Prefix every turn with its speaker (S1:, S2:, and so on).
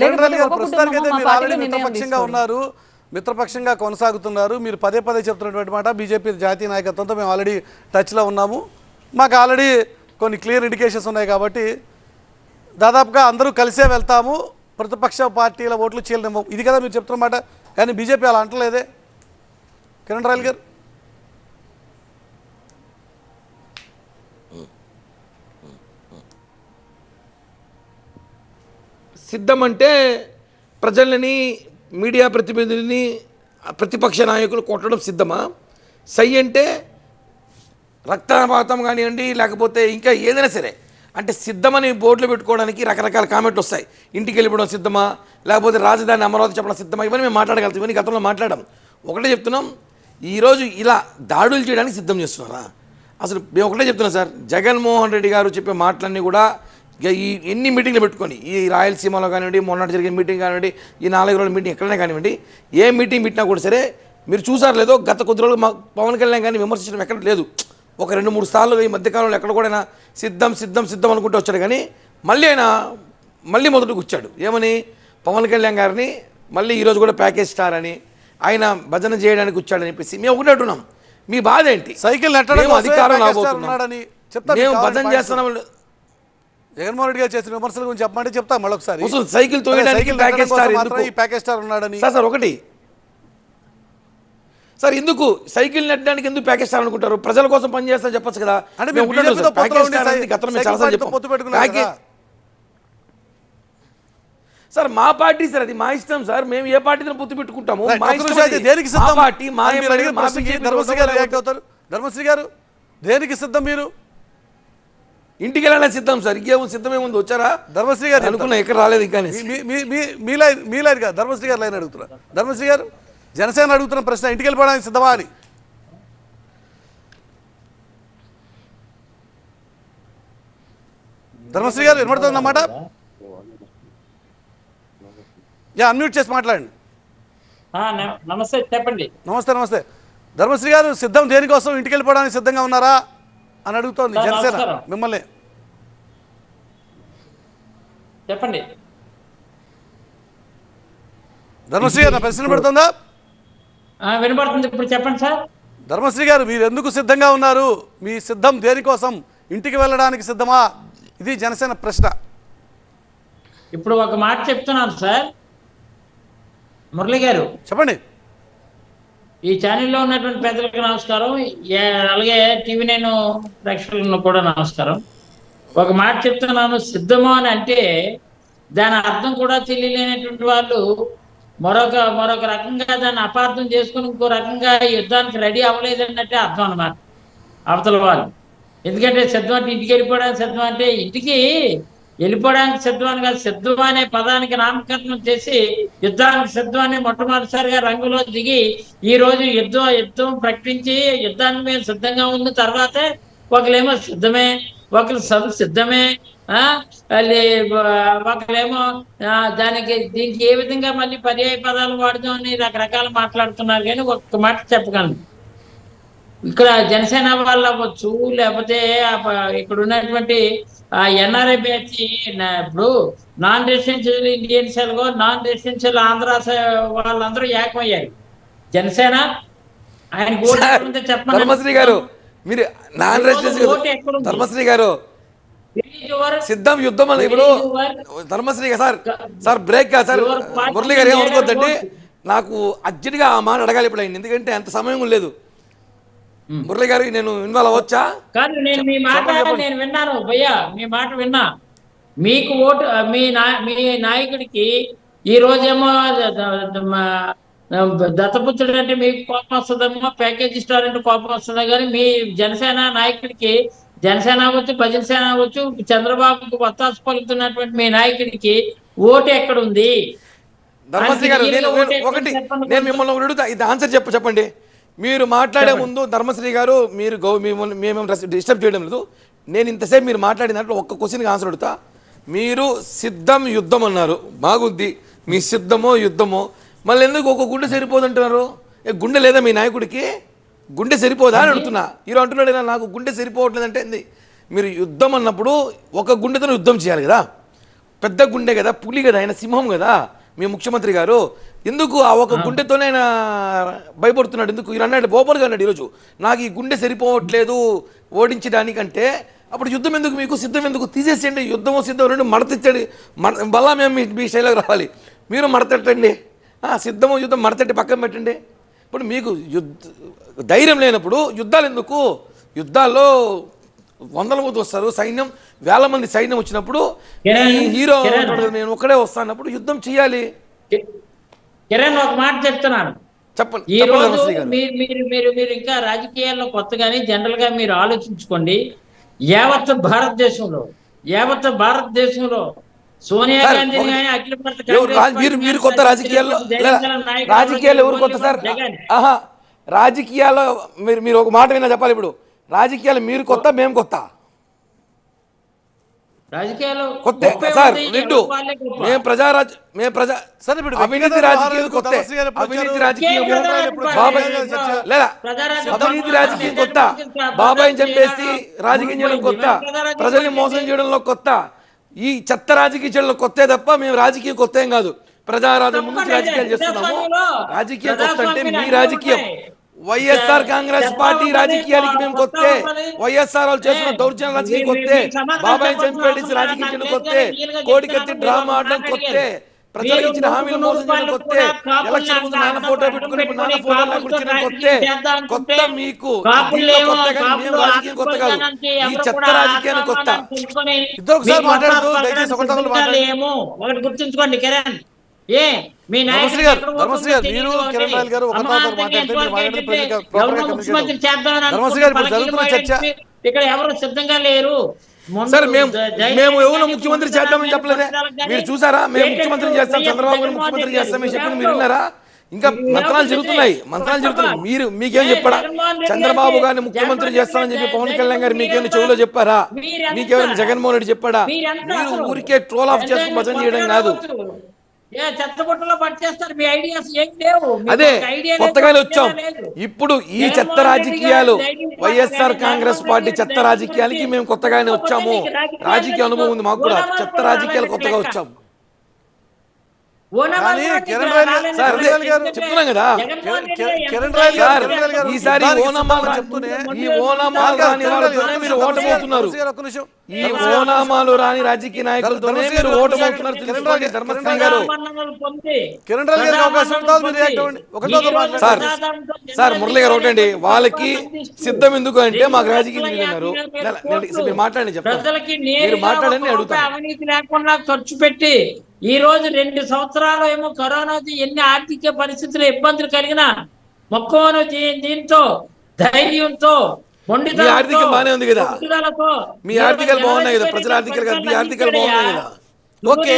S1: కిరణ్ రెడ్డి గారు ప్రస్తుతానికైతే మీరు ఆల్రెడీ మిత్రపక్షంగా ఉన్నారు, మిత్రపక్షంగా కొనసాగుతున్నారు. మీరు పదే పదే చెప్తున్నటువంటి మాట బీజేపీ జాతీయ నాయకత్వంతో మేము ఆల్రెడీ టచ్లో ఉన్నాము, మాకు ఆల్రెడీ కొన్ని క్లియర్ ఇండికేషన్స్ ఉన్నాయి కాబట్టి దాదాపుగా అందరూ కలిసే వెళ్తాము, ప్రతిపక్ష పార్టీల ఓట్లు చీలనివ్వం, ఇది కదా మీరు చెప్తున్నమాట. కానీ బీజేపీ అలా అంటలేదే కిరణ్ రెడ్డి గారు.
S2: సిద్ధం అంటే ప్రజలని, మీడియా ప్రతినిధులని, ప్రతిపక్ష నాయకులు కొట్టడం సిద్ధమా? సై అంటే రక్తపాతం కానివ్వండి, లేకపోతే ఇంకా ఏదైనా సరే అంటే సిద్ధమని బోర్డులు పెట్టుకోవడానికి రకరకాల కామెంట్లు వస్తాయి. ఇంటికి వెళ్ళిపోవడం సిద్ధమా, లేకపోతే రాజధాని అమరావతి చెప్పడం సిద్ధమా, ఇవన్నీ మేము మాట్లాడగలుగుతాం. ఇవన్నీ గతంలో మాట్లాడడం. ఒకటే చెప్తున్నాం, ఈరోజు ఇలా దాడులు చేయడానికి సిద్ధం చేస్తున్నారా? అసలు మేము ఒకటే చెప్తున్నాం సార్, జగన్మోహన్ రెడ్డి గారు చెప్పే మాటలన్నీ కూడా ఈ ఎన్ని మీటింగ్లు పెట్టుకొని, ఈ రాయలసీమలో కానివ్వండి, మొన్నటి జరిగిన మీటింగ్ కానివ్వండి, ఈ 4 రోజుల మీటింగ్ ఎక్కడైనా కానివ్వండి, ఏ మీటింగ్ పెట్టినా కూడా సరే మీరు చూసారు లేదో, గత కొద్ది రోజులు పవన్ కళ్యాణ్ కానీ విమర్శించడం ఎక్కడ లేదు. ఒక 2-3 సార్లు ఈ మధ్యకాలంలో ఎక్కడ కూడా సిద్ధం సిద్ధం సిద్ధం అనుకుంటూ వచ్చాడు. కానీ మళ్ళీ ఆయన మొదటికి వచ్చాడు. ఏమని? పవన్ కళ్యాణ్ గారిని మళ్ళీ ఈరోజు కూడా ప్యాకేజ్ స్టార్ అని ఆయన భజన చేయడానికి వచ్చాడని చెప్పేసి మేము ఒకటే అంటున్నాం. మీ బాధ ఏంటి?
S1: సైకిల్
S2: అధికారం రాబోతున్నాడని మేము భజన చేస్తున్నాం.
S1: జగన్మోహన్ రెడ్డి గారు చేసిన విమర్శల గురించి చెప్పమంటే చెప్తా మళ్ళొకసారి.
S2: సైకిల్ ప్యాకేజ్
S1: స్టార్ ఉన్నాడని
S2: సార్ ఒకటి సార్, ఎందుకు సైకిల్ నెట్టడానికి ఎందుకు ప్యాకేజ్ స్టార్ అనుకుంటారు? ప్రజల కోసం పనిచేస్తా చెప్పొచ్చు కదా. సార్ మా పార్టీ సార్, అది మా ఇష్టం సార్, మేము ఏ పార్టీతో పొత్తు పెట్టుకుంటాము.
S1: ధర్మశ్రీ గారు దేనికి సిద్ధం? మీరు
S2: ఇంటికి వెళ్ళాలని సిద్ధం సార్, ఇంకేమో సిద్ధమేముంది. వచ్చారా
S1: ధర్మశ్రీ గారు?
S2: అనుకున్నా, ఎక్కడ రాలేదు ఇంకా.
S1: మీ లైన్ కాదు, ధర్మశ్రీ గారు లైన్ అడుగుతున్నారు. ధర్మశ్రీ గారు, జనసేన అడుగుతున్న ప్రశ్న ఇంటికి వెళ్ళిపోవడానికి సిద్ధమా అని. ధర్మశ్రీ గారు వినబడుతుందన్నమాట? అన్మ్యూట్ చేసి మాట్లాడండి.
S3: నమస్తే, చెప్పండి.
S1: నమస్తే. ధర్మశ్రీ గారు, సిద్ధం దేనికోసం? ఇంటికి వెళ్ళిపోవడానికి సిద్ధంగా ఉన్నారా అని అడుగుతోంది జనసేన మిమ్మల్ని.
S3: చెప్పండి
S1: ధర్మశ్రీ గారు, నా ప్రశ్న పెడుతుందా?
S3: వినపడుతుంది, ఇప్పుడు చెప్పండి సార్.
S1: ధర్మశ్రీ గారు, మీరు ఎందుకు సిద్ధంగా ఉన్నారు? మీ సిద్ధం దేనికోసం? ఇంటికి వెళ్ళడానికి సిద్ధమా? ఇది జనసేన ప్రశ్న.
S3: ఇప్పుడు ఒక మాట చెప్తున్నాను సార్, మురళి గారు
S1: చెప్పండి.
S3: ఈ ఛానల్లో ఉన్నటువంటి పెద్దలకు నమస్కారం, అలాగే TV9 ప్రేక్షకులను కూడా నమస్కారం. ఒక మాట చెప్తున్నాను, సిద్ధమా అని అంటే దాని అర్థం కూడా తెలియలేనటువంటి వాళ్ళు మరొక రకంగా దాన్ని అపార్థం చేసుకుని ఇంకో రకంగా యుద్ధానికి రెడీ అవ్వలేదన్నట్టే అర్థం అన్నమాట అవతల వాళ్ళు. ఎందుకంటే సిద్ధం అంటే ఇంటికి వెళ్ళిపోవడానికి సిద్ధం అంటే ఇంటికి వెళ్ళిపోవడానికి సిద్ధం అని కాదు, సిద్ధం అనే పదానికి నామకరణం చేసి యుద్ధానికి సిద్ధం అని మొట్టమొదటిసారిగా రంగులో దిగి ఈ రోజు యుద్ధం ప్రకటించి యుద్ధానికి మేము సిద్ధంగా ఉన్న తర్వాతే ఒకలేమో సిద్ధమే, ఒకరు సిద్ధమే, ఒకరేమో దీనికి ఏ విధంగా మళ్ళీ పర్యాయ పదాలు వాడదాం అని రకరకాలు మాట్లాడుతున్నారు. కానీ ఒక్క మాట చెప్పగలను, ఇక్కడ జనసేన వాళ్ళు అవ్వచ్చు, లేకపోతే ఇక్కడ ఉన్నటువంటి NRI బ్యాచ్, ఇప్పుడు non residential Indians, non residential Andhra వాళ్ళందరూ ఏకమయ్యారు. జనసేన ఆయన చెప్పండి.
S2: ధర్మశ్రీ గారు, మీరు నాన్ రెసిడెన్షియల్ ధర్మశ్రీ గారు సిద్ధం యుద్ధం అని ఇప్పుడు ధర్మశ్రీ సార్ బ్రేక్ కాదు సార్. మురళి గారు ఏమనుకోద్దండి, నాకు అర్జెంట్గా ఆ మాట అడగాలి ఇప్పుడు అయింది, ఎందుకంటే అంత సమయం లేదు. మురళి గారు, నేను ఇన్వాల్వ్ అవ్వచ్చా?
S3: కాదు, నేను మీ మాట విన్నాను భయ్యా, మీ మాట విన్నా. మీకు ఓటు మీ నాయకుడికి ఈ రోజేమో దత్తపుత్రుడు అంటే మీకు కోపం వస్తుందేమో, ప్యాకేజీ స్టార్ అంటే కోపం వస్తుందా, కానీ మీ జనసేన నాయకుడికి, జనసేన అవ్వచ్చు, భజన సేన అవ్వచ్చు, చంద్రబాబుకు వత్తాసు పలుకుతున్నటువంటి మీ నాయకుడికి ఓటు ఎక్కడుంది?
S2: ధర్మశ్రీ గారు, ఒకటి నేను మిమ్మల్ని అడుగుతా, ఇది ఆన్సర్ చెప్పండి. మీరు మాట్లాడే ముందు ధర్మశ్రీ గారు, మీరు మేము డిస్టర్బ్ చేయడం లేదు, నేను ఇంతసేపు మీరు మాట్లాడిన దాంట్లో ఒక్క క్వశ్చన్కి ఆన్సర్ అడుగుతా. మీరు సిద్ధం యుద్ధం అన్నారు, బాగుంది. మీ సిద్ధమో యుద్ధమో, మళ్ళీ ఎందుకు ఒక గుండె సరిపోదంటున్నారు? గుండె లేదా మీ నాయకుడికి? గుండె సరిపోదా అని అడుగుతున్నా. ఈరోజు అంటున్నాడు నాకు గుండె సరిపోవట్లేదంటే ఏంది? మీరు యుద్ధం అన్నప్పుడు ఒక గుండెతో యుద్ధం చేయాలి కదా. పెద్ద గుండె కదా, పులి కదా, ఆయన సింహం కదా మీ ముఖ్యమంత్రి గారు. ఎందుకు ఆ ఒక గుండెతోనే ఆయన భయపడుతున్నాడు? ఎందుకు ఈయన అన్నాడు, ఓపెన్గా అన్నాడు ఈరోజు, నాకు ఈ గుండె సరిపోవట్లేదు ఓడించడానికంటే అప్పుడు యుద్ధం ఎందుకు, మీకు సిద్ధం ఎందుకు? తీసేసేయండి, యుద్ధము సిద్ధం రెండు మడతెచ్చండి. మళ్ళా మేము మీ శైలికి రావాలి, మీరు మడతెట్టండి. సిద్ధము యుద్ధం మడతెట్టి పక్కన పెట్టండి. ఇప్పుడు మీకు ధైర్యం లేనప్పుడు యుద్ధాలు ఎందుకు? యుద్ధాల్లో వందల మంది వస్తారు, సైన్యం వేల మంది సైన్యం వచ్చినప్పుడు హీరో నేను ఒక్కడే వస్తానప్పుడు యుద్ధం చేయాలి.
S3: కిరణ్ ఒక మాట చెప్తున్నాను,
S2: చెప్పండి.
S3: ఈ రోజు మీరు ఇంకా రాజకీయాల్లో కొత్తగాని జనరల్ గా మీరు ఆలోచించుకోండి. యావత్ భారతదేశంలో సోనియా గాంధీ కానీ అఖిల
S2: మీరు కొత్త రాజకీయాల్లో ఎవరు కొత్త సార్? రాజకీయాల్లో మీరు ఒక మాట విన్నా చెప్పాలి. ఇప్పుడు రాజకీయాలు మీరు కొత్త, మేము కొత్త.
S3: రాజకీయాలు
S2: కొత్త సార్, రెండు మేము అవినీతి రాజకీయాలు కొత్త, అవినీతి రాజకీయం అవినీతి రాజకీయం కొత్త, బాబాయ్ చంపేసి రాజకీయం చేయడం కొత్త, ప్రజల్ని మోసం చేయడంలో కొత్త, ఈ చెత్త రాజకీయ చేయడంలో కొత్తే తప్ప మేము రాజకీయం కొత్త ఏం కాదు. ప్రజారాజ్యం ముందు రాజకీయాలు చేస్తున్నాము. రాజకీయం కొత్త అంటే మీ రాజకీయం. వైఎస్ఆర్ కాంగ్రెస్ పార్టీ రాజకీయాలకి మేము కొత్తే, వైఎస్ఆర్ వాళ్ళు చేస్తున్న దౌర్జన్య రాజకీయం కొత్తే, బాబాయ్ చంపేసి రాజకీయం చేయడం కొత్తే, కోడికత్తి డ్రామా ఆడడం కొత్తే, ప్రజలకు ఇచ్చిన హామీలు మోసం చేయడం కొత్తే, ఎలక్షన్ ముందు నాన్న ఫోటో పెట్టుకుని నాన్న ఫోటోలో కూర్చున్న కొత్తే. కొత్త మీకు కొత్త కానీ మేము రాజకీయం కొత్త కాదు, ఈ చెత్త రాజకీయాన్ని కొత్త.
S1: ఇద్దరు మాట్లాడుతూ దయచేసి
S3: ఒకటి గుర్తుంచుకోండి కిరణ్,
S1: ధర్మశ్రీ గారు మీరు కిరణ్ రాయల్ గారు ధర్మశ్రీ గారు ఇప్పుడు జరుగుతున్న చర్చ
S3: ఇక్కడ ఎవరు సిద్ధంగా లేరు.
S2: సార్ మేము ఎవరు ముఖ్యమంత్రి చేద్దామని చెప్పలేదే, మీరు చూసారా? మేము ముఖ్యమంత్రి చేస్తాం, చంద్రబాబు గారు ముఖ్యమంత్రి చేస్తాం మీరు చెప్పింది మీరు విన్నారా? ఇంకా మంత్రాలు జరుగుతున్నాయి. మీరు మీకేం చెప్పారా? చంద్రబాబు గారిని ముఖ్యమంత్రి చేస్తామని చెప్పి పవన్ కళ్యాణ్ గారు మీకేమైనా చెవులో చెప్పారా? మీకేమైనా జగన్మోహన్ రెడ్డి చెప్పాడా? మీరు ఊరికే ట్రోల్ ఆఫ్ చేసుకుని భజన చేయడం కాదు. అదే కొత్తగానే వచ్చాం. ఇప్పుడు ఈ చెత్త రాజకీయాలు, వైఎస్ఆర్ కాంగ్రెస్ పార్టీ చెత్త రాజకీయాలకి మేము కొత్తగానే వచ్చాము. రాజకీయ అనుభవం ఉంది మాకు కూడా. చెత్త రాజకీయాలు కొత్తగా వచ్చాము. చెప్తున్నాం కదా ఈసారి మీరు ఓటమవుతున్నారు. ఈ ఓనామాలు రాని రాజకీయ నాయకులతోనే మీరు ఓటమవుతున్నారు. ధర్మస్థాన్ గారు సార్ మురళి గారు ఒకటండి, వాళ్ళకి సిద్ధం ఎందుకు అంటే మాకు రాజకీయం తెలియన్నారు. మీరు మాట్లాడండి, చెప్తాను. మీరు మాట్లాడండి, అడుగుతాను.
S3: అవినీతి లేకుండా ఖర్చు పెట్టి ఈ రోజు 2 సంవత్సరాలు ఏమో కరోనాతో ఎన్ని ఆర్థిక పరిస్థితులు ఇబ్బందులు కలిగినా మొక్కను దీంతో ధైర్యంతో
S2: ఆర్థికం బాగానే ఉంది కదా, మీ ఆర్థికాలు బాగున్నాయి కదా, ప్రజల ఆర్థికాలు కాదు, మీ ఆర్థికాలు బాగున్నాయి కదా. ఓకే.